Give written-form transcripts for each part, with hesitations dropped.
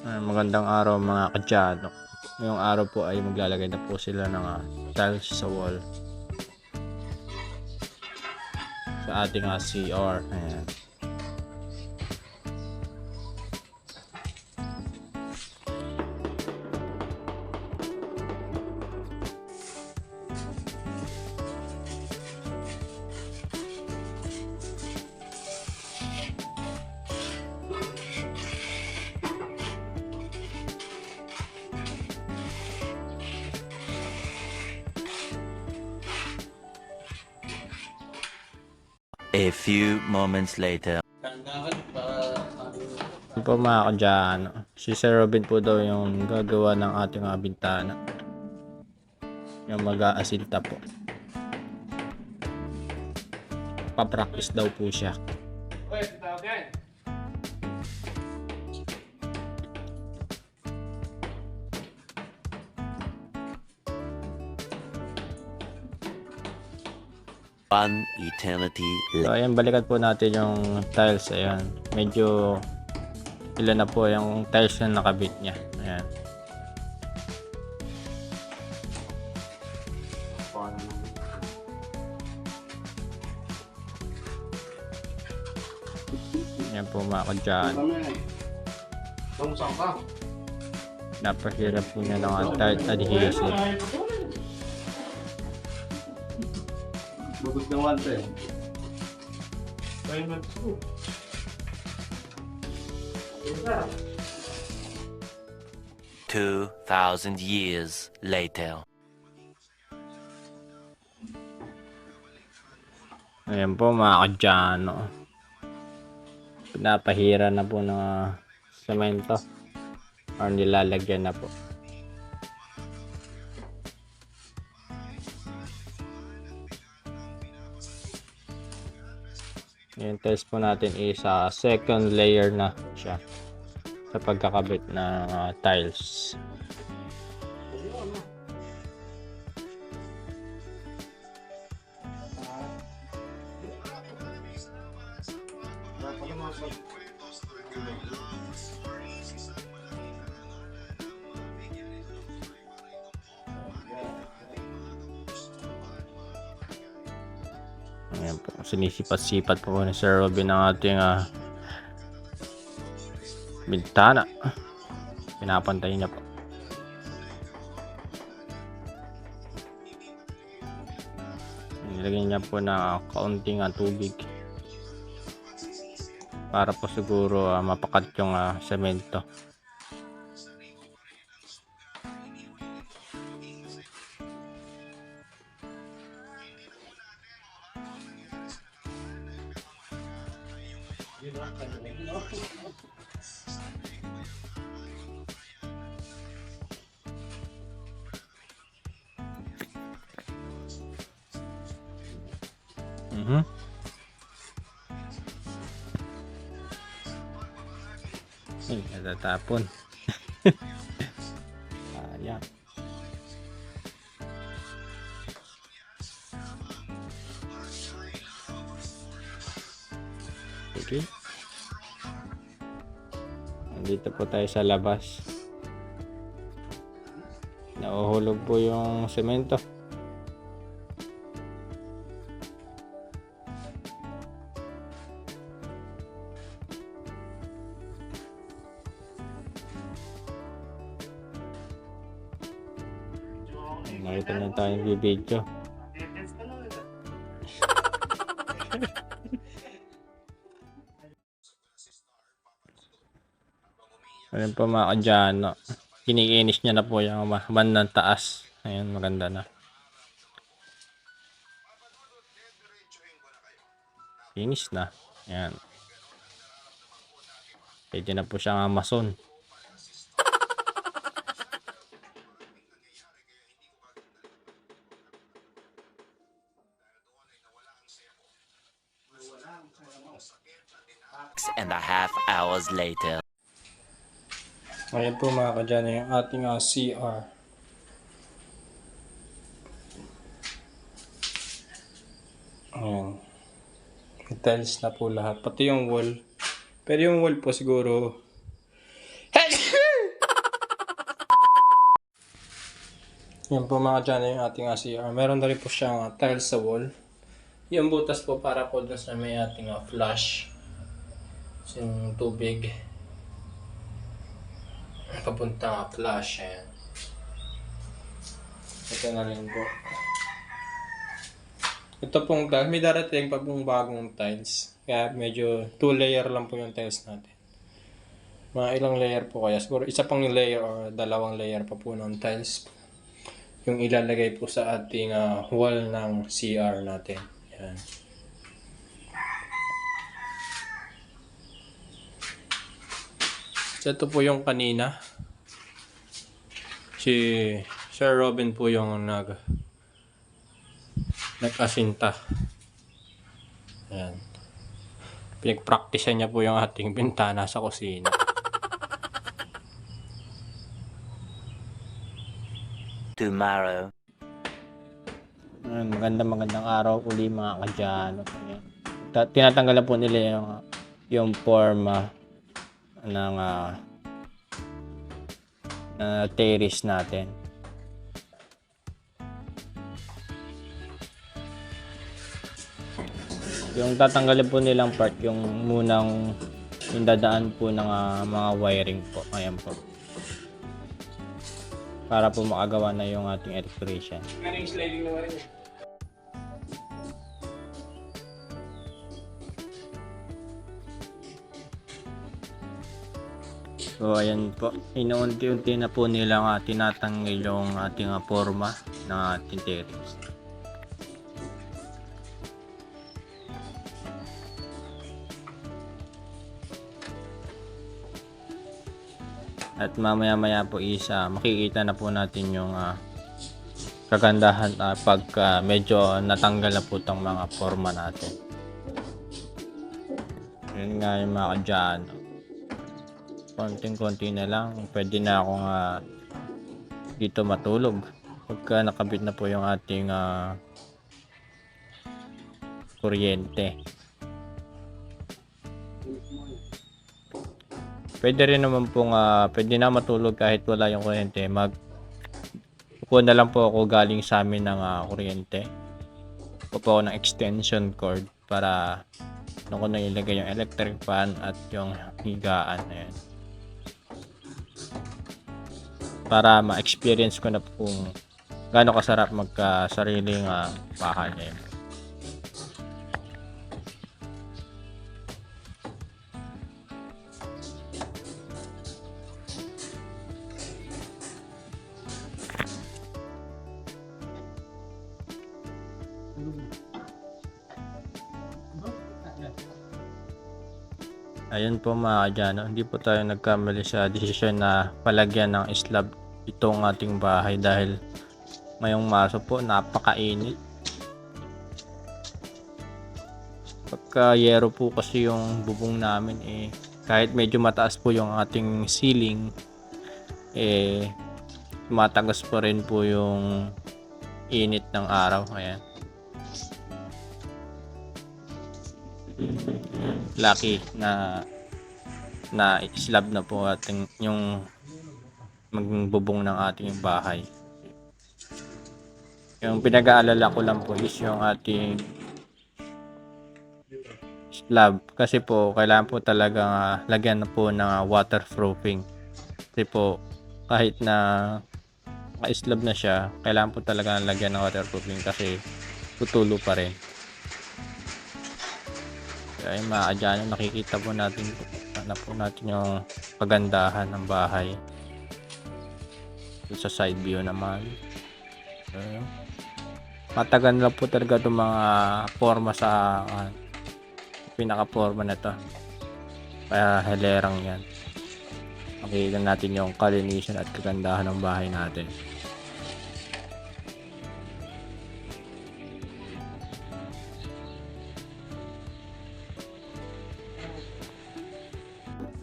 Magandang araw mga kadyano. Ngayong araw po ay maglalagay na po sila ng tiles sa wall sa ating CR. Ayan. A few moments later. Ito po mga kadyano. Si Sir Robin po daw yung gagawa ng ating bintana. Yung mag-aasinta po. Pa-practice daw po siya. One eternity So later. ayan, balikan po natin yung tiles. Ayan. Medyo ilan na po yung tiles na nakabit niya. Ayan. Ayan po mga kadyano. Napahirap po niya ng tight adhesive. Bagus ng wante. 2,000 years later. Ayan po mga kadyano. Pinapahira na po ng semento or nilalagyan na po. Yung test po natin is second layer na siya sa pagkakabit ng tiles. Ayan po, sinisipat-sipat po ni Sir Robin ang ating bintana. Pinapantay niya po. Nilagyan niya po na kaunting tubig para po siguro mapakat yung semento. Ay, natatapon. Ayan. Okay. Nandito po tayo sa labas. Nauhulog po yung semento. Nakita na tayong video. Ayun po mga kadyano. Kinikinis niya na po yung bandang taas. Ayun, maganda na. Kinis na. Ayan. Pwede na po siyang mason. And a half hours later. Ayan po mga kadyano yung ating CR. Ayan. Tiles na po lahat. Pati yung wall. Pero yung wall po siguro Yan po mga dyan yung ating CR. Meron na rin po siyang tiles sa wall. Yung butas po para po dun sa may ating flush. So, yung tubig. Papunta flush. Ayan. Ito na rin po. Ito pong may darating pa pong bagong tiles. Kaya medyo 2 layer lang po yung tiles natin. Mga ilang layer po kaya. Siguro isa pang layer or 2 layer pa po ng tiles. Yung ilalagay po sa ating wall ng CR natin. Yan. So ito po yung kanina. Si Sir Robin po yung nag-asinta. Ayan. Pinag-practice niya po yung ating bintana sa kusina. Tomorrow. Magandang araw uli mga kadyan. Ayan. Tinatanggalan po nila yung forma ng terrace natin. Yung tatanggalin po nilang part, yung munang yung dadaan po ng mga wiring po. Ayan po. Para po makagawa na yung ating electrician. Galing sliding na rin. So ayan po, inuunti-unti na po nilang tinatanggal yung ating forma ng ating terrace. At mamaya-maya po makikita na po natin yung kagandahan pag medyo natanggal na po itong mga forma natin. Yun nga yung mga kadyan. Konting-konti na lang, pwede na akong dito matulog. Pagka nakabit na po yung ating kuryente. Pwede rin naman pong pwede na matulog kahit wala yung kuryente. Kukuha na lang po ako galing sa amin ng kuryente. Kukuha po ako ng extension cord para doon ko na ilagay yung electric fan at yung higaan. Ayan. Para ma-experience ko na po kung gaano kasarap magka-sariling bahay. Ayan. Ayun po mga kadyano, hindi po tayo nagkamali sa desisyon na palagyan ng slab itong ating bahay dahil ngayong Marso po napakainit. Pagka yero po kasi yung bubong namin kahit medyo mataas po yung ating ceiling tumatagas pa rin po yung init ng araw. Ayan. Lucky na slab na po ating yung magbubong ng ating bahay. Yung pinag-aalala ko lang po is yung ating slab kasi po kailangan po talaga lagyan na po ng waterproofing. Kasi po kahit na slab na siya, kailangan po talaga lagyan ng waterproofing kasi tutulo pa rin. Kaya yung mga kadyano, nakikita po natin yung kagandahan ng bahay. Sa side view naman. Matagal na po talaga itong mga forma sa pinaka-forma na to. Kaya helerang yan. Makikita natin yung kalinisan at kagandahan ng bahay natin.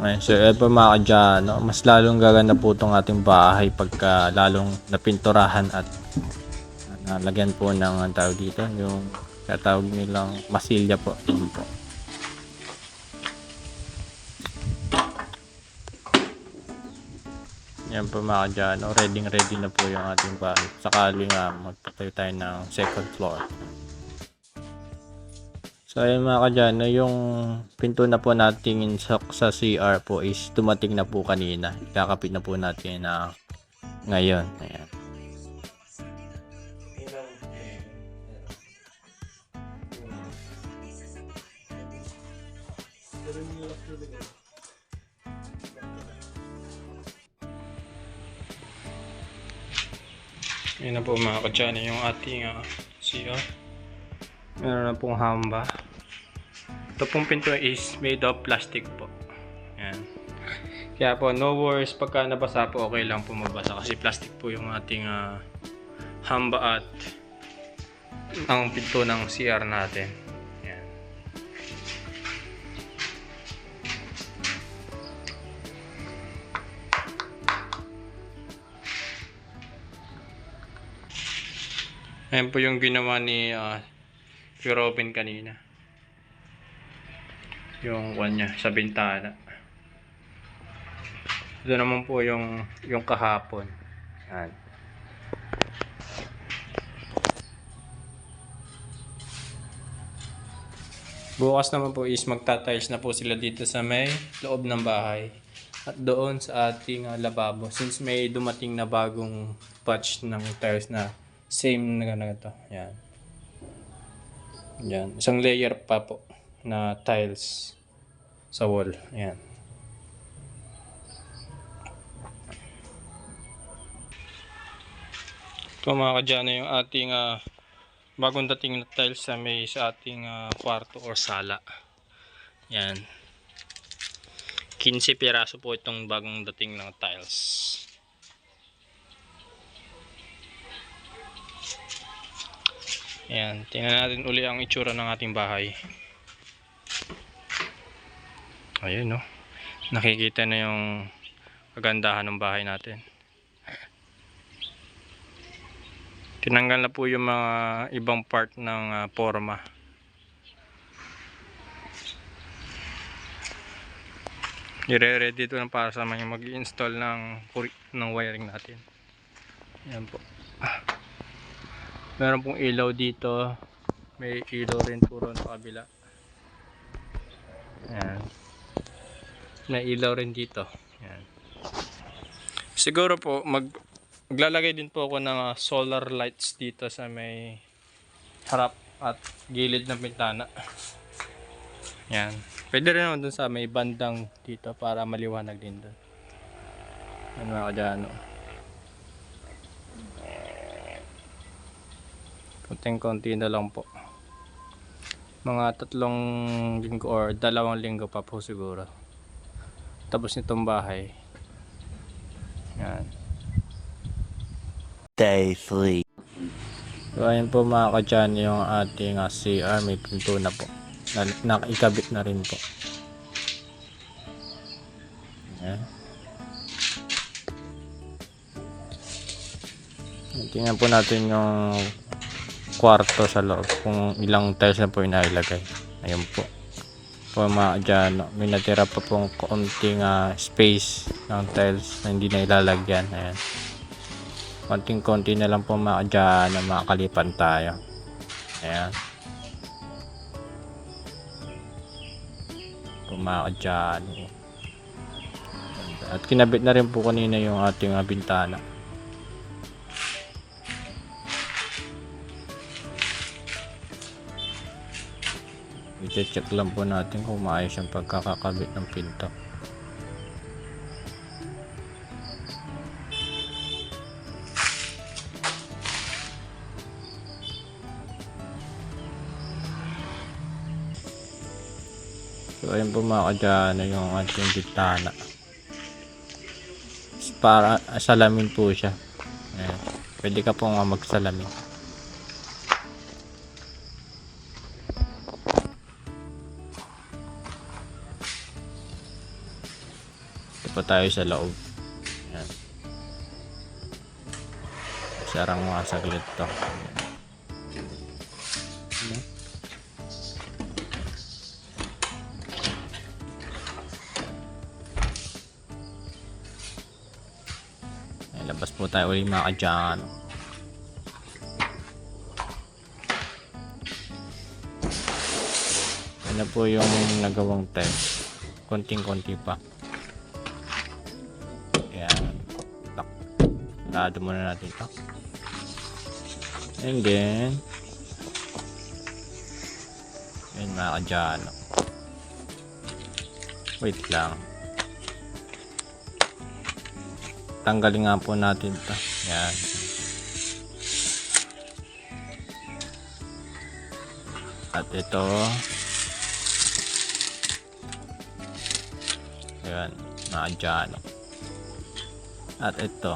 Ayun, so ito mga kadyano, mas lalong gaganda po itong ating bahay pagka lalong napinturahan at nalagyan po ng tawag dito, yung katawag nilang masilya po. Yun po. Yan po mga kadyano, ready na po yung ating bahay. Sakali nga magpatayo tayo ng second floor. So ayun mga kadyano, yung pinto na po natin sa CR po is dumating na po kanina. Kakapit na po natin na ngayon. Ayan. Ayan na po mga kadyano yung ating CR. Meron na pong hamba. Ito pong pinto is made of plastic po. Ayan. Kaya po no worries pagka nabasa po, okay lang po mabasa kasi plastic po yung ating hamba at ang pinto ng CR natin. Ayan. Ayan po yung ginawa ni Robin kanina. Yung kanya sa bintana. Ito naman po yung kahapon. Ayan. Bukas naman po is magtatiles na po sila dito sa may loob ng bahay. At doon sa ating lababo. Since may dumating na bagong patch ng tiles na same na ganito. Ayan. Ayan. Isang layer pa po na tiles sa wall. Ayan. Ito mga kadyano yung ating bagong dating na tiles sa ating kwarto or sala. Ayan. 15 piraso po itong bagong dating ng tiles. Ayan, tingnan natin uli ang itsura ng ating bahay. Ayun no. Nakikita na yung kagandahan ng bahay natin. Tinanggal na po yung mga ibang part ng forma. I-ready ito na para sa mga mag-i-install ng wiring natin. Ayan po. Meron pong ilaw dito. May ilaw rin po ron sa kabila. Ayan. May ilaw rin dito. Ayan. Siguro po maglalagay din po ako ng solar lights dito sa may harap at gilid ng bintana. Ayan. Pwede rin naman dun sa may bandang dito para maliwanag din dun. Ayan mga kadyano. Konting-konti na lang po. Mga 3 linggo or 2 linggo pa po siguro. Tapos nitong bahay. Yan. Day 3. So ayun po mga kadyan yung ating CR. May pinto na po. Nakikabit na rin po. Yan. Tingnan po natin yung kwarto sa loob kung ilang tiles na po inailagay. Ayun po mga dyan, may natira pa pong konting space ng tiles na hindi na ilalagyan. Ayan, konting-konti na lang po mga dyan na makakalipan tayo. Ayan mga dyan, at kinabit na rin po kanina yung ating bintana. I-check lang po natin kung maayos yung pagkakakabit ng pinto. So ayun po mga kadyano yung ating bintana. Para salamin po siya. Ayan. Pwede ka po nga magsalamin. Pa tayo sa loob. Ayan. Sarang mga saglit to. Ayan. Labas po tayo ulit mga kadyano. Ano po yung nagawang test. Konting-konti pa. Ayan. Lado muna natin ito. And then ayan mga kadyano. Wait lang. Tanggalin nga po natin ito. Ayan. At ito. Ayan, mga kadyano. At ito.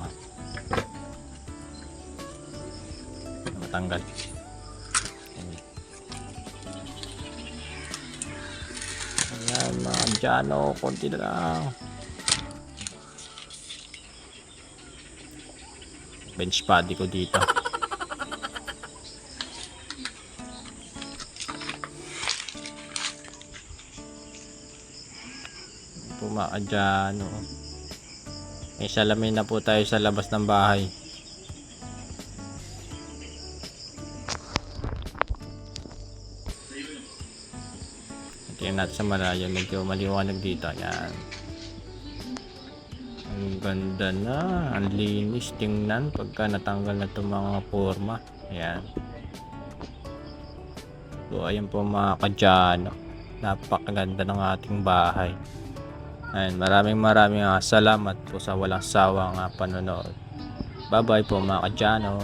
Matanggal. Ayan, mga kadyano. Konti na lang. Bench body ko dito. Pumaka dyan. May salamin na po tayo sa labas ng bahay. Tingnan natin sa malayo. Medyo maliwanag dito. Yan. Ang ganda na. Ang linis tingnan pagka natanggal na itong mga forma. Ayan. So ayan po mga kadyano. Napakaganda ng ating bahay. Ayan, maraming salamat po sa walang sawang panonood. Bye bye po mga kadyano.